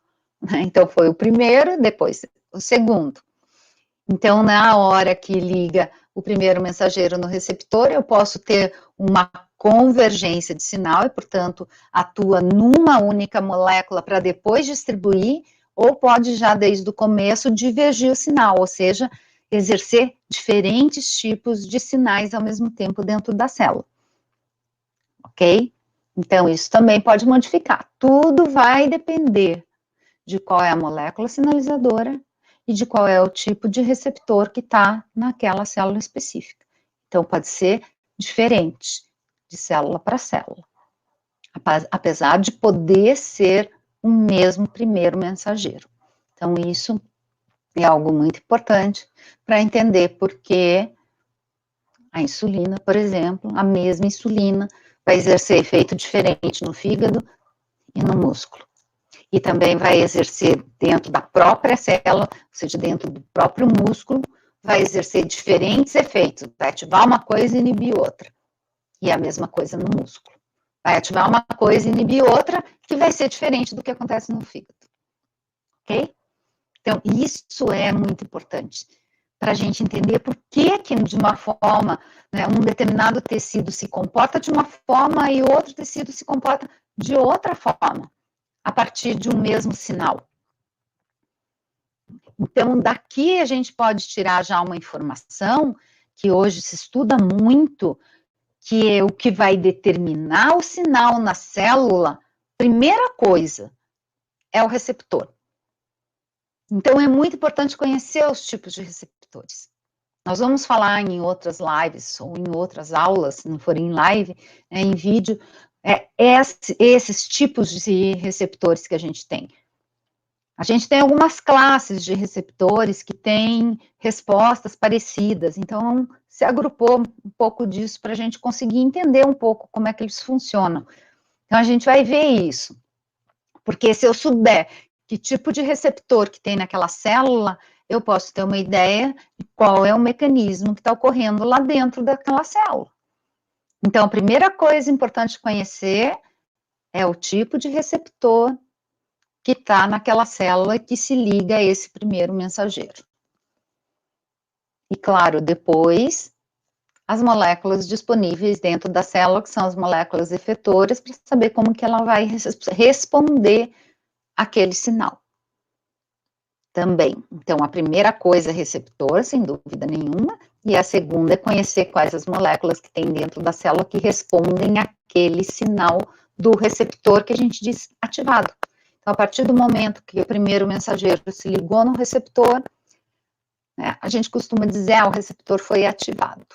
Então, foi o primeiro, depois o segundo. Então, na hora que liga o primeiro mensageiro no receptor, eu posso ter uma convergência de sinal e, portanto, atua numa única molécula para depois distribuir, ou pode já desde o começo divergir o sinal, ou seja, exercer diferentes tipos de sinais ao mesmo tempo dentro da célula. Ok? Então, isso também pode modificar. Tudo vai depender de qual é a molécula sinalizadora e de qual é o tipo de receptor que está naquela célula específica. Então, pode ser diferente de célula para célula, apesar de poder ser o mesmo primeiro mensageiro. Então, isso é algo muito importante para entender por que a insulina, por exemplo, a mesma insulina, vai exercer efeito diferente no fígado e no músculo. E também vai exercer dentro da própria célula, ou seja, dentro do próprio músculo, vai exercer diferentes efeitos. Vai ativar uma coisa e inibir outra. E a mesma coisa no músculo. Vai ativar uma coisa e inibir outra, que vai ser diferente do que acontece no fígado. Ok? Então, isso é muito importante para a gente entender por que de uma forma, né, um determinado tecido se comporta de uma forma e outro tecido se comporta de outra forma, a partir de um mesmo sinal. Então, daqui a gente pode tirar já uma informação que hoje se estuda muito, que é o que vai determinar o sinal na célula. Primeira coisa é o receptor. Então, é muito importante conhecer os tipos de receptores. Nós vamos falar em outras lives ou em outras aulas, se não for em live, em vídeo, esses tipos de receptores que a gente tem. A gente tem algumas classes de receptores que têm respostas parecidas, então se agrupou um pouco disso para a gente conseguir entender um pouco como é que eles funcionam. Então a gente vai ver isso, porque se eu souber que tipo de receptor que tem naquela célula, eu posso ter uma ideia de qual é o mecanismo que está ocorrendo lá dentro daquela célula. Então a primeira coisa importante conhecer é o tipo de receptor que está naquela célula que se liga a esse primeiro mensageiro. E, claro, depois, as moléculas disponíveis dentro da célula, que são as moléculas efetoras, para saber como que ela vai responder àquele sinal. Também. Então, a primeira coisa é receptor, sem dúvida nenhuma, e a segunda é conhecer quais as moléculas que tem dentro da célula que respondem àquele sinal do receptor que a gente diz ativado. Então, a partir do momento que o primeiro mensageiro se ligou no receptor, né, a gente costuma dizer, o receptor foi ativado.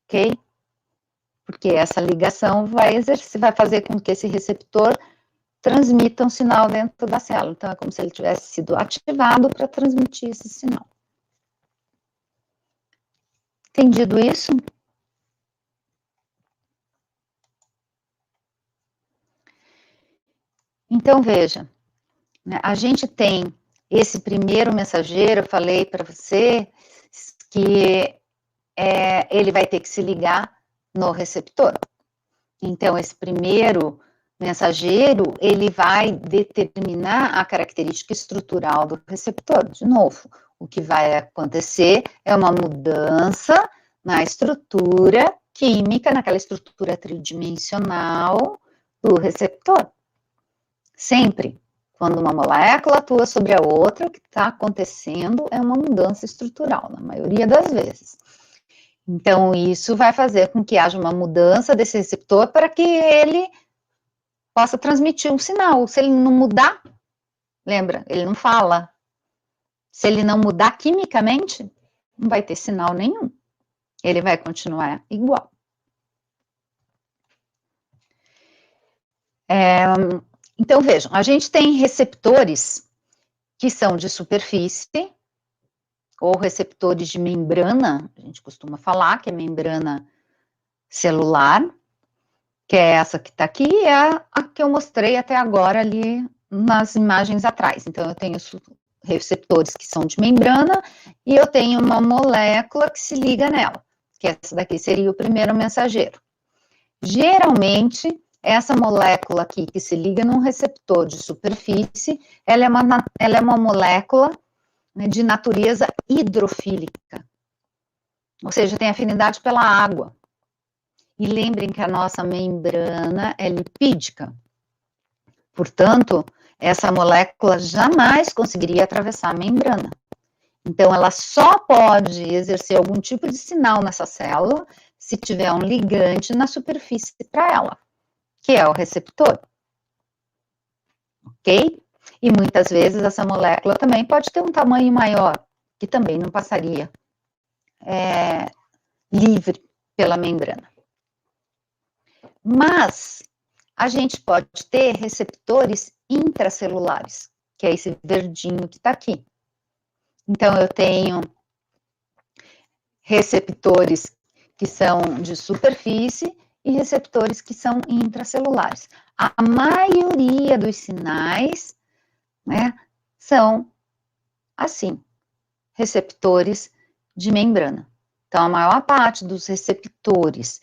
Ok? Porque essa ligação vai fazer com que esse receptor transmita um sinal dentro da célula. Então, é como se ele tivesse sido ativado para transmitir esse sinal. Entendido isso? Então, veja, né, a gente tem esse primeiro mensageiro, eu falei para você que ele vai ter que se ligar no receptor. Então, esse primeiro mensageiro, ele vai determinar a característica estrutural do receptor. De novo, o que vai acontecer é uma mudança na estrutura química, naquela estrutura tridimensional do receptor. Sempre, quando uma molécula atua sobre a outra, o que está acontecendo é uma mudança estrutural, na maioria das vezes. Então, isso vai fazer com que haja uma mudança desse receptor para que ele possa transmitir um sinal. Se ele não mudar, lembra, ele não fala. Se ele não mudar quimicamente, não vai ter sinal nenhum. Ele vai continuar igual. Então, vejam, a gente tem receptores que são de superfície, ou receptores de membrana, a gente costuma falar que é membrana celular, que é essa que está aqui, é a que eu mostrei até agora ali nas imagens atrás. Então, eu tenho receptores que são de membrana e eu tenho uma molécula que se liga nela, que essa daqui seria o primeiro mensageiro. Geralmente, essa molécula aqui que se liga num receptor de superfície, ela é uma molécula, né, de natureza hidrofílica, ou seja, tem afinidade pela água. E lembrem que a nossa membrana é lipídica. Portanto, essa molécula jamais conseguiria atravessar a membrana. Então, ela só pode exercer algum tipo de sinal nessa célula se tiver um ligante na superfície para ela, que é o receptor. Ok? E muitas vezes essa molécula também pode ter um tamanho maior, que também não passaria livre pela membrana. Mas a gente pode ter receptores intracelulares, que é esse verdinho que está aqui. Então, eu tenho receptores que são de superfície e receptores que são intracelulares. A maioria dos sinais, né, são assim, receptores de membrana. Então, a maior parte dos receptores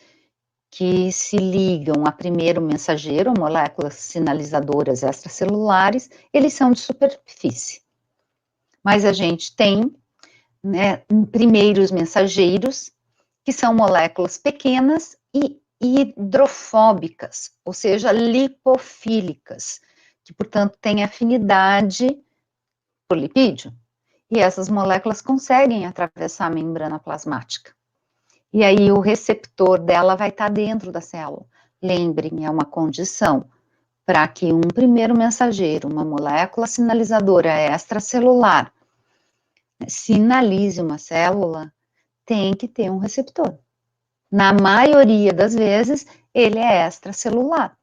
que se ligam a primeiro mensageiro, moléculas sinalizadoras extracelulares, eles são de superfície. Mas a gente tem, né, primeiros mensageiros, que são moléculas pequenas e hidrofóbicas, ou seja, lipofílicas, que, portanto, têm afinidade por lipídio. E essas moléculas conseguem atravessar a membrana plasmática. E aí o receptor dela vai estar dentro da célula. Lembre-me, é uma condição para que um primeiro mensageiro, uma molécula sinalizadora extracelular, sinalize uma célula, tem que ter um receptor. Na maioria das vezes, ele é extracelular,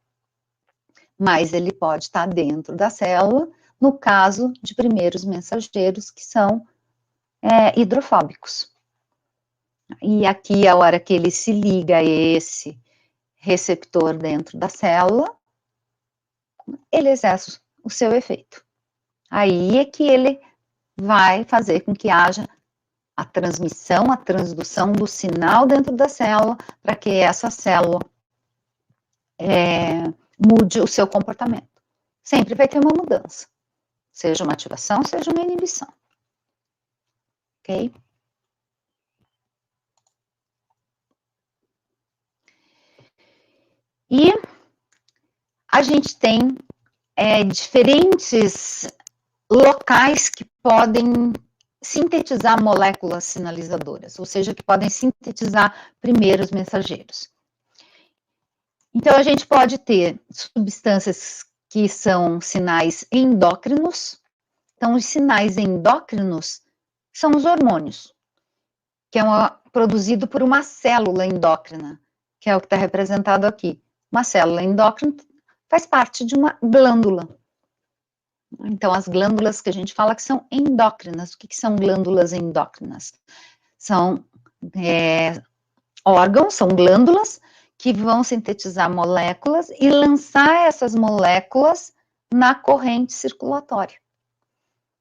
mas ele pode estar dentro da célula, no caso de primeiros mensageiros que são hidrofóbicos. E aqui, a hora que ele se liga a esse receptor dentro da célula, ele exerce o seu efeito. Aí é que ele vai fazer com que haja a transmissão, a transdução do sinal dentro da célula, para que essa célula mude o seu comportamento. Sempre vai ter uma mudança, seja uma ativação, seja uma inibição. Ok? E a gente tem diferentes locais que podem sintetizar moléculas sinalizadoras, ou seja, que podem sintetizar primeiros mensageiros. Então, a gente pode ter substâncias que são sinais endócrinos. Então, os sinais endócrinos são os hormônios, que é produzido por uma célula endócrina, que é o que está representado aqui. Uma célula endócrina faz parte de uma glândula. Então, as glândulas que a gente fala que são endócrinas. O que são glândulas endócrinas? São órgãos, são glândulas que vão sintetizar moléculas e lançar essas moléculas na corrente circulatória.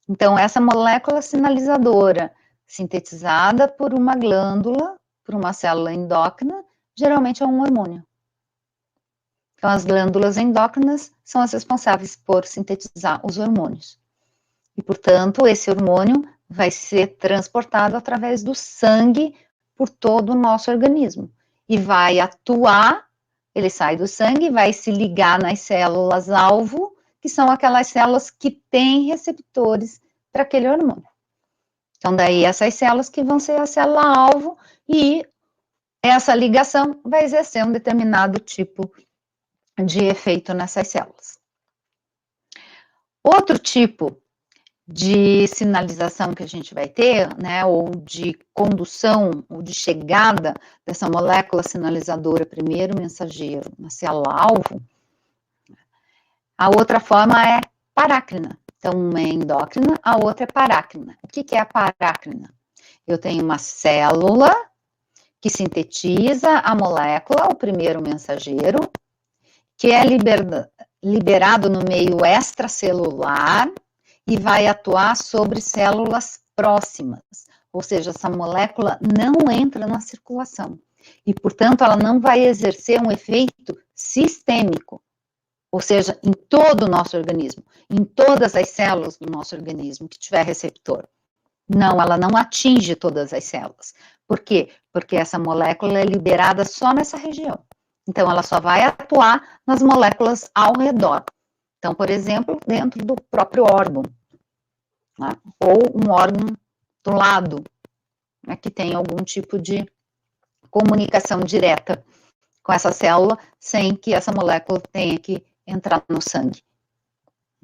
Então, essa molécula sinalizadora, sintetizada por uma glândula, por uma célula endócrina, geralmente é um hormônio. Então, as glândulas endócrinas são as responsáveis por sintetizar os hormônios. E, portanto, esse hormônio vai ser transportado através do sangue por todo o nosso organismo. E vai atuar, ele sai do sangue, vai se ligar nas células-alvo, que são aquelas células que têm receptores para aquele hormônio. Então, daí essas células que vão ser a célula-alvo e essa ligação vai exercer um determinado tipo de efeito nessas células. Outro tipo de sinalização que a gente vai ter, né, ou de condução, ou de chegada dessa molécula sinalizadora primeiro mensageiro na célula-alvo, a outra forma é parácrina. Então, uma é endócrina, a outra é parácrina. O que é a parácrina? Eu tenho uma célula que sintetiza a molécula, o primeiro mensageiro, que é liberado no meio extracelular e vai atuar sobre células próximas. Ou seja, essa molécula não entra na circulação. E, portanto, ela não vai exercer um efeito sistêmico. Ou seja, em todo o nosso organismo, em todas as células do nosso organismo que tiver receptor. Não, ela não atinge todas as células. Por quê? Porque essa molécula é liberada só nessa região. Então, ela só vai atuar nas moléculas ao redor. Então, por exemplo, dentro do próprio órgão, né? Ou um órgão do lado, né, que tem algum tipo de comunicação direta com essa célula, sem que essa molécula tenha que entrar no sangue,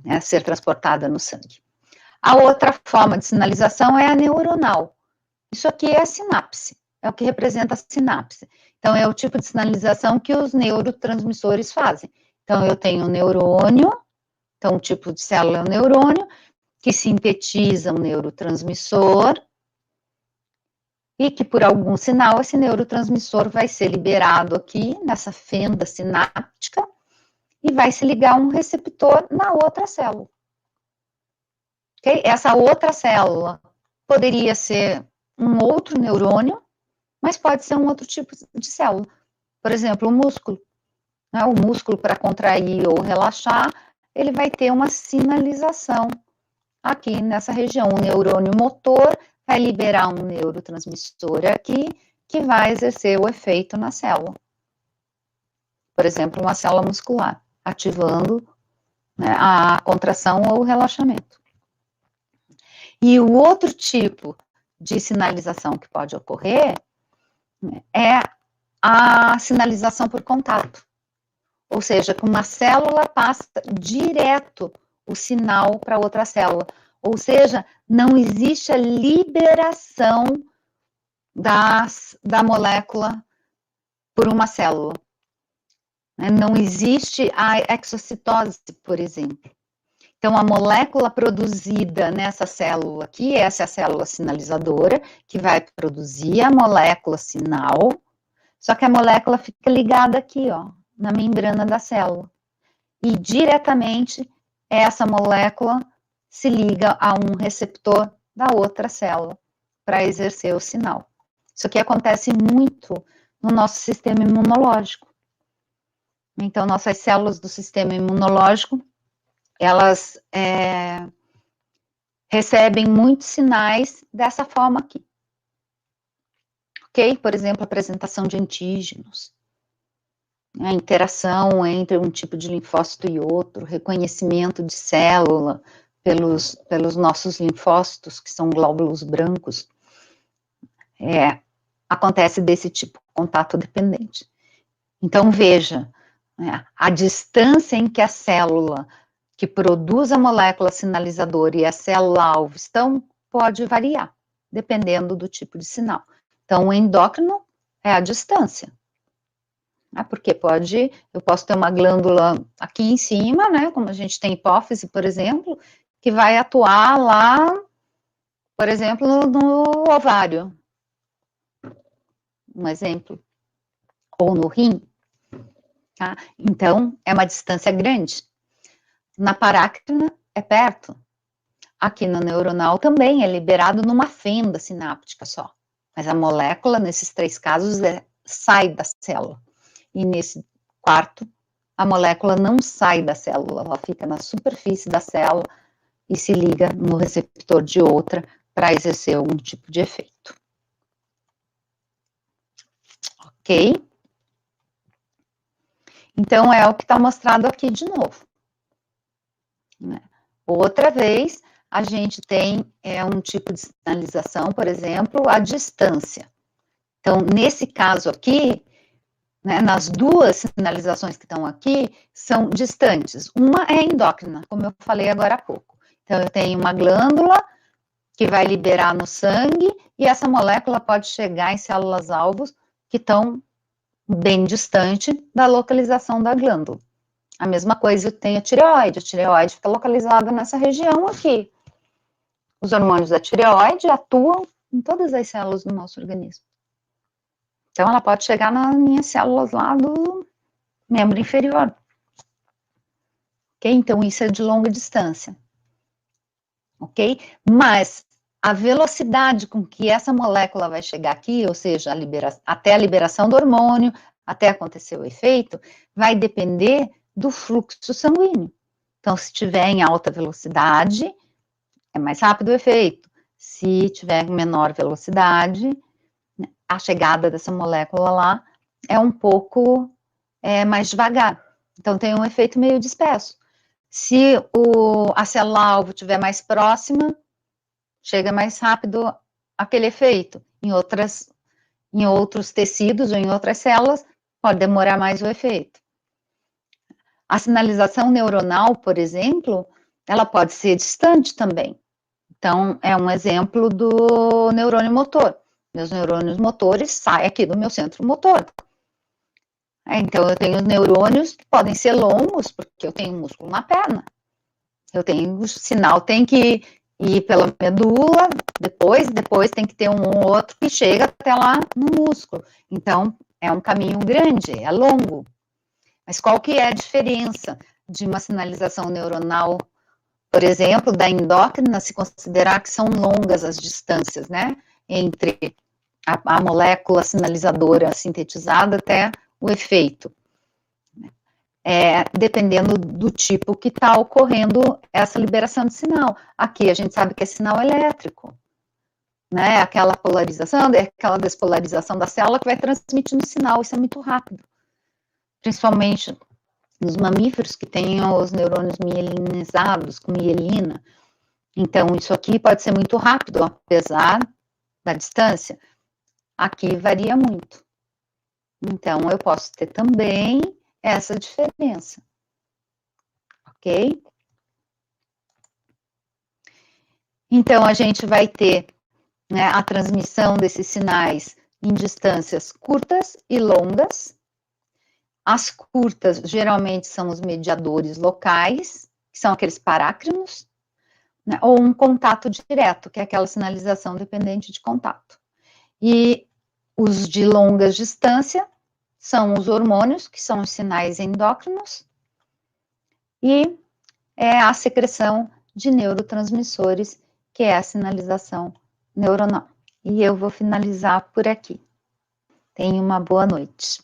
né, ser transportada no sangue. A outra forma de sinalização é a neuronal. Isso aqui é a sinapse, é o que representa a sinapse. Então, é o tipo de sinalização que os neurotransmissores fazem. Então, eu tenho um neurônio, então o tipo de célula é o neurônio, que sintetiza um neurotransmissor, e que por algum sinal esse neurotransmissor vai ser liberado aqui nessa fenda sináptica e vai se ligar a um receptor na outra célula. Okay? Essa outra célula poderia ser um outro neurônio, mas pode ser um outro tipo de célula. Por exemplo, o músculo. Né? O músculo, para contrair ou relaxar, ele vai ter uma sinalização aqui nessa região. O neurônio motor vai liberar um neurotransmissor aqui, que vai exercer o efeito na célula. Por exemplo, uma célula muscular, ativando, né, a contração ou o relaxamento. E o outro tipo de sinalização que pode ocorrer, né, é a sinalização por contato. Ou seja, que uma célula passa direto o sinal para outra célula. Ou seja, não existe a liberação da molécula por uma célula. Não existe a exocitose, por exemplo. Então, a molécula produzida nessa célula aqui, essa é a célula sinalizadora, que vai produzir a molécula sinal, só que a molécula fica ligada aqui, ó, na membrana da célula. E diretamente, essa molécula se liga a um receptor da outra célula para exercer o sinal. Isso aqui acontece muito no nosso sistema imunológico. Então, nossas células do sistema imunológico, elas recebem muitos sinais dessa forma aqui. Ok? Por exemplo, a apresentação de antígenos, a interação entre um tipo de linfócito e outro, reconhecimento de célula pelos nossos linfócitos, que são glóbulos brancos, acontece desse tipo, contato dependente. Então, veja, né, a distância em que a célula que produz a molécula sinalizadora e a célula-alvo estão, pode variar, dependendo do tipo de sinal. Então, o endócrino é a distância. Porque eu posso ter uma glândula aqui em cima, né, como a gente tem hipófise, por exemplo, que vai atuar lá, por exemplo, no ovário, um exemplo, ou no rim, tá? Então, é uma distância grande. Na parácrina, é perto. Aqui no neuronal também é liberado numa fenda sináptica só. Mas a molécula, nesses 3 casos, sai da célula. E nesse quarto, a molécula não sai da célula, ela fica na superfície da célula e se liga no receptor de outra para exercer algum tipo de efeito. Ok? Então, é o que está mostrado aqui de novo. Né? Outra vez, a gente tem um tipo de sinalização, por exemplo, a distância. Então, nesse caso aqui, né, nas 2 sinalizações que estão aqui, são distantes. Uma é endócrina, como eu falei agora há pouco. Então, eu tenho uma glândula que vai liberar no sangue, e essa molécula pode chegar em células-alvos que estão bem distante da localização da glândula. A mesma coisa eu tenho a tireoide fica localizada nessa região aqui. Os hormônios da tireoide atuam em todas as células do nosso organismo. Então, ela pode chegar nas minhas células lá do membro inferior. Ok? Então, isso é de longa distância. Ok? Mas a velocidade com que essa molécula vai chegar aqui, ou seja, até a liberação do hormônio, até acontecer o efeito, vai depender do fluxo sanguíneo. Então, se tiver em alta velocidade, é mais rápido o efeito. Se tiver em menor velocidade, a chegada dessa molécula lá é um pouco mais devagar. Então, tem um efeito meio disperso. Se a célula-alvo estiver mais próxima, chega mais rápido aquele efeito. Em outros tecidos ou em outras células, pode demorar mais o efeito. A sinalização neuronal, por exemplo, ela pode ser distante também. Então, é um exemplo do neurônio motor. Meus neurônios motores saem aqui do meu centro motor. Então, eu tenho neurônios que podem ser longos, porque eu tenho músculo na perna. O sinal tem que ir pela medula, depois tem que ter um outro que chega até lá no músculo. Então, é um caminho grande, é longo. Mas qual que é a diferença de uma sinalização neuronal, por exemplo, da endócrina, se considerar que são longas as distâncias, né? Entre a molécula sinalizadora sintetizada até o efeito. Dependendo do tipo que está ocorrendo essa liberação de sinal. Aqui a gente sabe que é sinal elétrico, né? Aquela polarização, aquela despolarização da célula que vai transmitindo sinal, isso é muito rápido. Principalmente nos mamíferos que têm os neurônios mielinizados, com mielina. Então, isso aqui pode ser muito rápido, apesar da distância. Aqui varia muito. Então, eu posso ter também essa diferença. Ok? Então, a gente vai ter, né, a transmissão desses sinais em distâncias curtas e longas. As curtas, geralmente, são os mediadores locais, que são aqueles parácrinos, né, ou um contato direto, que é aquela sinalização dependente de contato. E os de longa distância são os hormônios, que são os sinais endócrinos, e a secreção de neurotransmissores, que é a sinalização neuronal. E eu vou finalizar por aqui. Tenha uma boa noite.